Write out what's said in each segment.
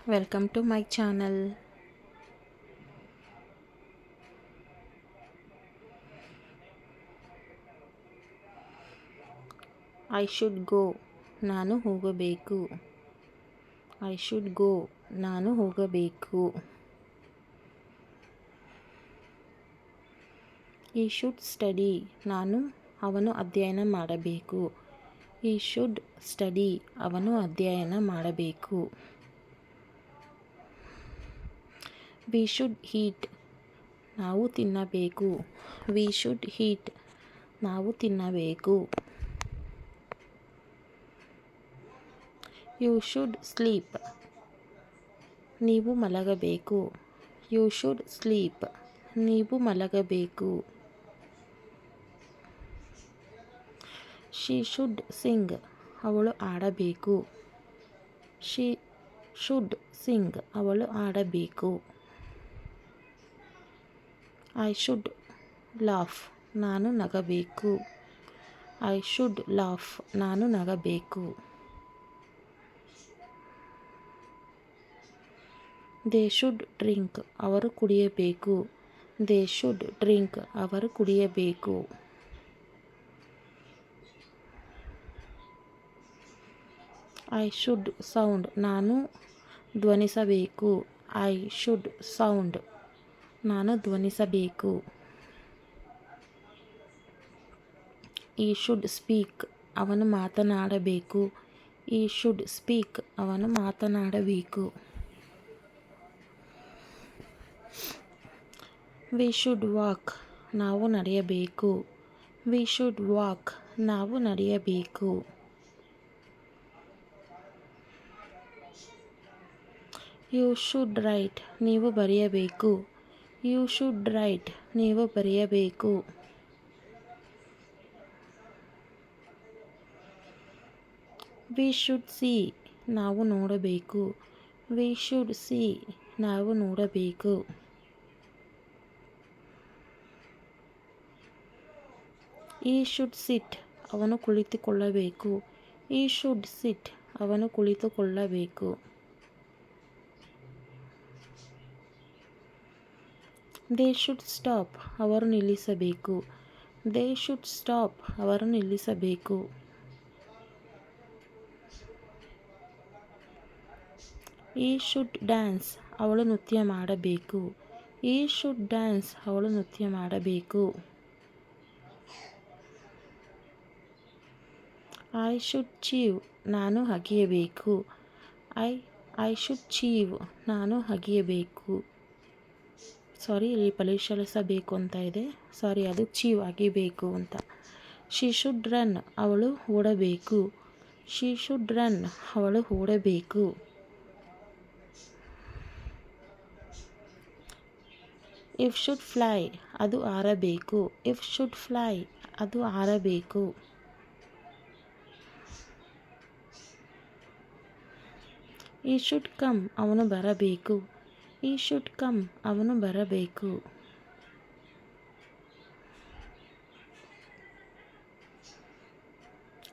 Welcome to my channel. I should go. ನಾನು ಹೋಗಬೇಕು. I should go. ನಾನು ಹೋಗಬೇಕು. He should study. ಅವನು ಅಧ್ಯಯನ ಮಾಡಬೇಕು. He should study. ಅವನು ಅಧ್ಯಯನ ಮಾಡಬೇಕು. We should eat. ನಾವು ತಿನ್ನಬೇಕು. We should eat. ನಾವು ತಿನ್ನಬೇಕು. You should sleep. ನೀವು ಮಲಗಬೇಕು. You should sleep. ನೀವು ಮಲಗಬೇಕು. She should sing. ಅವಳು ಆಡಬೇಕು. She should sing. ಅವಳು ಆಡಬೇಕು. I should laugh. ನಾನು ನಗಬೇಕು. I should laugh. ನಾನು ನಗಬೇಕು. They should drink. ಅವರು ಕುಡಿಯಬೇಕು. They should drink. ಅವರು ಕುಡಿಯಬೇಕು. I should sound. ನಾನು ಧ್ವನಿಸಬೇಕು. I should sound. ನಾನು ಧ್ವನಿಸಬೇಕು. He should speak. ಅವನು ಮಾತನಾಡಬೇಕು. He should speak. ಅವನು ಮಾತನಾಡಬೇಕು. We should walk. ನಾವು ನಡೆಯಬೇಕು. We should walk. ನಾವು ನಡೆಯಬೇಕು. You should write. ನೀವು ಬರೆಯಬೇಕು. You should write. ನೀವು ಬರೆಯಬೇಕು. We should see. ನಾವು ನೋಡಬೇಕು. We should see. ನಾವು ನೋಡಬೇಕು. He should sit. ಅವನು ಕುಳಿತುಕೊಳ್ಳಬೇಕು. He should sit. ಅವನು ಕುಳಿತುಕೊಳ್ಳಬೇಕು. They should stop. ಅವರು ನಿಲ್ಲಿಸಬೇಕು. They should stop. ಅವರು ನಿಲ್ಲಿಸಬೇಕು. He should dance. ಅವಳು ನೃತ್ಯ ಮಾಡಬೇಕು. He should dance. ಅವಳು ನೃತ್ಯ ಮಾಡಬೇಕು. I should chew. ನಾನು ಅಗಿಯಬೇಕು. I should chew. ನಾನು ಅಗಿಯಬೇಕು. ಸಾರಿ, ಇಲ್ಲಿ ಪರಿಶೀಲಿಸಬೇಕು ಅಂತ ಇದೆ. ಸಾರಿ, ಅದು ಚೀವ್ ಅಗಿಬೇಕು ಅಂತ. She should run. ಅವಳು ಓಡಬೇಕು. She should run. ಅವಳು ಓಡಬೇಕು. If should fly. ಅದು ಹಾರಬೇಕು. If should fly. ಅದು ಹಾರಬೇಕು. He should come. ಅವನು ಬರಬೇಕು. He should come. ಅವನು ಬರಬೇಕು.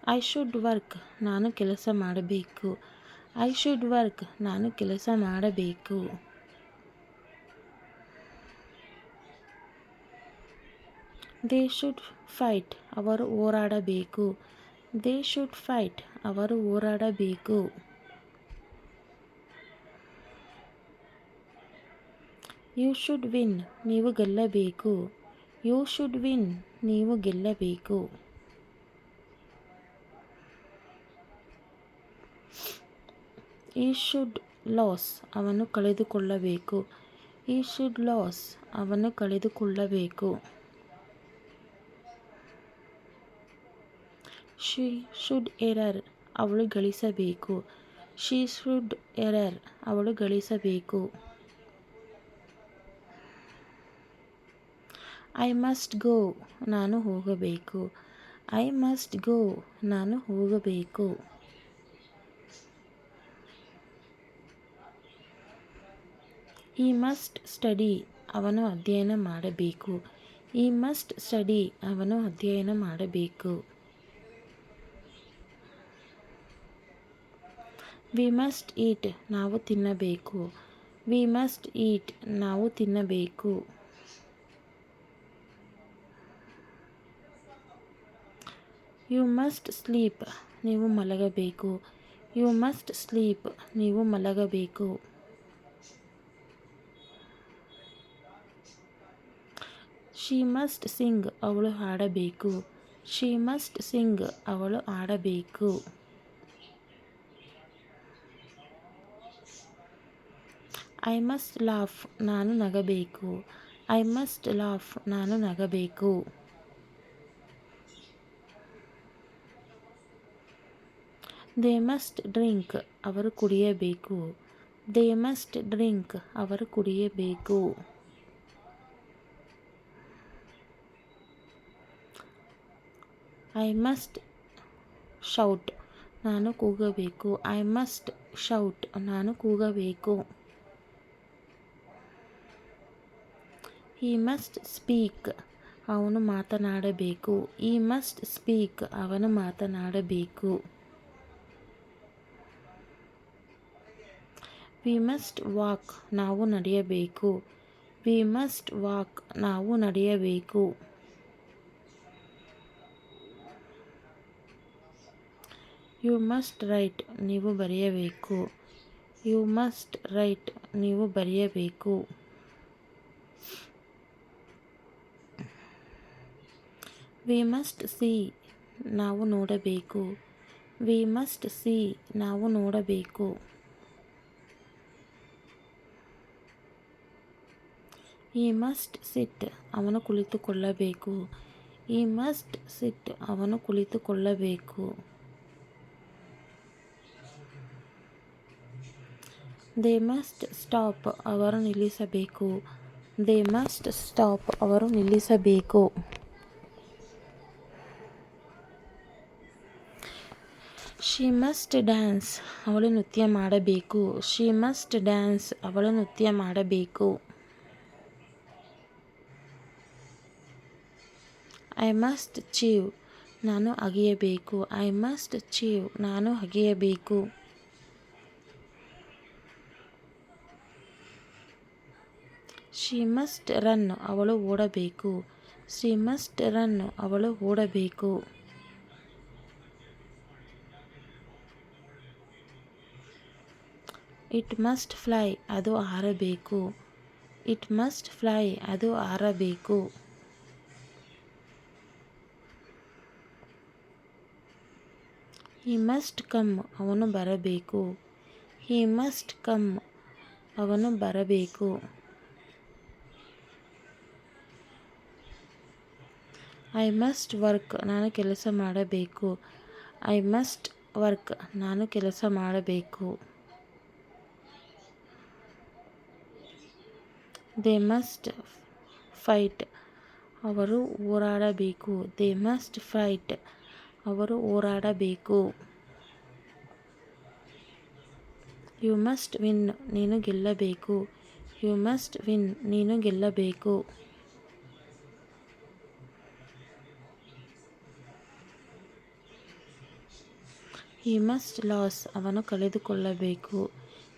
I should work. ನಾನು ಕೆಲಸ ಮಾಡಬೇಕು. I should work. ನಾನು ಕೆಲಸ ಮಾಡಬೇಕು. They should fight. ಅವರು ಹೋರಾಡಬೇಕು. They should fight. ಅವರು ಹೋರಾಡಬೇಕು. You should win. ನೀವು ಗೆಲ್ಲಬೇಕು. You should win. ನೀವು ಗೆಲ್ಲಬೇಕು. He should lose. ಅವನು ಕಳೆದುಕೊಳ್ಳಬೇಕು. He should lose. ಅವನು ಕಳೆದುಕೊಳ್ಳಬೇಕು. She should err. ಅವಳು ಗಳಿಸಬೇಕು. She should err. ಅವಳು ಗಳಿಸಬೇಕು. I must go. ನಾನು ಹೋಗಬೇಕು. I must go. ನಾನು ಹೋಗಬೇಕು. He must study. ಅವನು ಅಧ್ಯಯನ ಮಾಡಬೇಕು. He must study. ಅವನು ಅಧ್ಯಯನ ಮಾಡಬೇಕು. ವಿ ಮಸ್ಟ್ ಈಟ್ ನಾವು ತಿನ್ನಬೇಕು. ವಿ ಮಸ್ಟ್ ಈಟ್ ನಾವು ತಿನ್ನಬೇಕು. ಯು ಮಸ್ಟ್ ಸ್ಲೀಪ್ ನೀವು ಮಲಗಬೇಕು. ಯು ಮಸ್ಟ್ ಸ್ಲೀಪ್ ನೀವು ಮಲಗಬೇಕು. ಶಿ ಮಸ್ಟ್ ಸಿಂಗ್ ಅವಳು ಹಾಡಬೇಕು. ಶಿ ಮಸ್ಟ್ ಸಿಂಗ್ ಅವಳು ಆಡಬೇಕು. ಐ ಮಸ್ಟ್ ಲಾಫ್ ನಾನು ನಗಬೇಕು. ಐ ಮಸ್ಟ್ ಲಾಫ್ ನಾನು ನಗಬೇಕು. ದೇ ಮಸ್ಟ್ ಡ್ರಿಂಕ್ ಅವರು ಕುಡಿಯಬೇಕು. ದೇ ಮಸ್ಟ್ ಡ್ರಿಂಕ್ ಅವರು ಕುಡಿಯಬೇಕು. ಐ ಮಸ್ಟ್ ಶೌಟ್ ನಾನು ಕೂಗಬೇಕು. ಐ ಮಸ್ಟ್ ಶೌಟ್ ನಾನು ಕೂಗಬೇಕು. ಹಿ ಮಸ್ಟ್ ಸ್ಪೀಕ್ ಅವನು ಮಾತನಾಡಬೇಕು. ಈ ಮಸ್ಟ್ ಸ್ಪೀಕ್ ಅವನು ಮಾತನಾಡಬೇಕು. ವಿ ಮಸ್ಟ್ ವಾಕ್ ನಾವು ನಡೆಯಬೇಕು. ವಿ ಮಸ್ಟ್ ವಾಕ್ ನಾವು ನಡೆಯಬೇಕು. ಯು ಮಸ್ಟ್ ರೈಟ್ ನೀವು ಬರೆಯಬೇಕು. ಯು ಮಸ್ಟ್ ರೈಟ್ ನೀವು ಬರೆಯಬೇಕು. ವಿ ಮಸ್ಟ್ ಸಿ ನಾವು ನೋಡಬೇಕು. ವಿ ಮಸ್ಟ್ ಸಿ ನಾವು ನೋಡಬೇಕು. ಈ ಮಸ್ಟ್ ಸಿಟ್ ಅವನು ಕುಳಿತುಕೊಳ್ಳಬೇಕು. ಈ ಮಸ್ಟ್ ಸಿಟ್ ಅವನು ಕುಳಿತುಕೊಳ್ಳಬೇಕು. ದೇ ಮಸ್ಟ್ ಸ್ಟಾಪ್ ಅವರು ನಿಲ್ಲಿಸಬೇಕು. ದೇ ಮಸ್ಟ್ ಸ್ಟಾಪ್ ಅವರು ನಿಲ್ಲಿಸಬೇಕು. ಶಿ ಮಸ್ಟ್ ಡ್ಯಾನ್ಸ್ ಅವಳು ನೃತ್ಯ ಮಾಡಬೇಕು. ಶಿ ಮಸ್ಟ್ ಡ್ಯಾನ್ಸ್ ಅವಳು ನೃತ್ಯ ಮಾಡಬೇಕು. ಐ ಮಸ್ಟ್ ಚೀವ್ ನಾನು ಅಗೆಯಬೇಕು. ಐ ಮಸ್ಟ್ ಚೀವ್ ನಾನು ಅಗೆಯಬೇಕು. ಶಿ ಮಸ್ಟ್ ರನ್ ಅವಳು ಓಡಬೇಕು. ಶಿ ಮಸ್ಟ್ ರನ್ ಅವಳು ಓಡಬೇಕು. ಇಟ್ ಮಸ್ಟ್ ಫ್ಲೈ ಅದು ಹಾರಬೇಕು. ಇಟ್ ಮಸ್ಟ್ ಫ್ಲೈ ಅದು ಹಾರಬೇಕು. ಹಿ ಮಸ್ಟ್ ಕಮ್ ಅವನು ಬರಬೇಕು. ಹಿ ಮಸ್ಟ್ ಕಮ್ ಅವನು ಬರಬೇಕು. ಐ ಮಸ್ಟ್ ವರ್ಕ್ ನಾನು ಕೆಲಸ ಮಾಡಬೇಕು. ಐ ಮಸ್ಟ್ ವರ್ಕ್ ನಾನು ಕೆಲಸ ಮಾಡಬೇಕು. ದೇ ಮಸ್ಟ್ ಫೈಟ್ ಅವರು ಹೋರಾಡಬೇಕು. ದೇ ಮಸ್ಟ್ ಫೈಟ್ ಅವರು ಹೋರಾಡಬೇಕು. ಯು ಮಸ್ಟ್ ವಿನ್ ನೀನು ಗೆಲ್ಲಬೇಕು. ಯು ಮಸ್ಟ್ ವಿನ್ ನೀನು ಗೆಲ್ಲಬೇಕು. ಹಿ ಮಸ್ಟ್ ಲಾಸ್ ಅವನು ಕಳೆದುಕೊಳ್ಳಬೇಕು.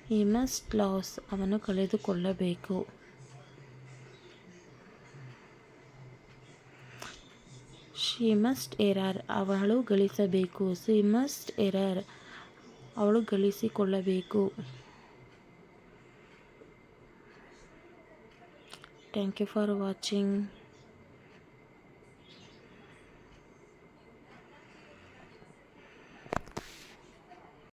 ಹಿ ಮಸ್ಟ್ ಲಾಸ್ ಅವನು ಕಳೆದುಕೊಳ್ಳಬೇಕು. ಶಿ ಮಸ್ಟ್ ಎರರ್ ಅವಳು ಗಳಿಸಬೇಕು. ಶಿ ಮಸ್ಟ್ ಎರರ್ ಅವಳು ಗಳಿಸಿಕೊಳ್ಳಬೇಕು. Thank you for watching.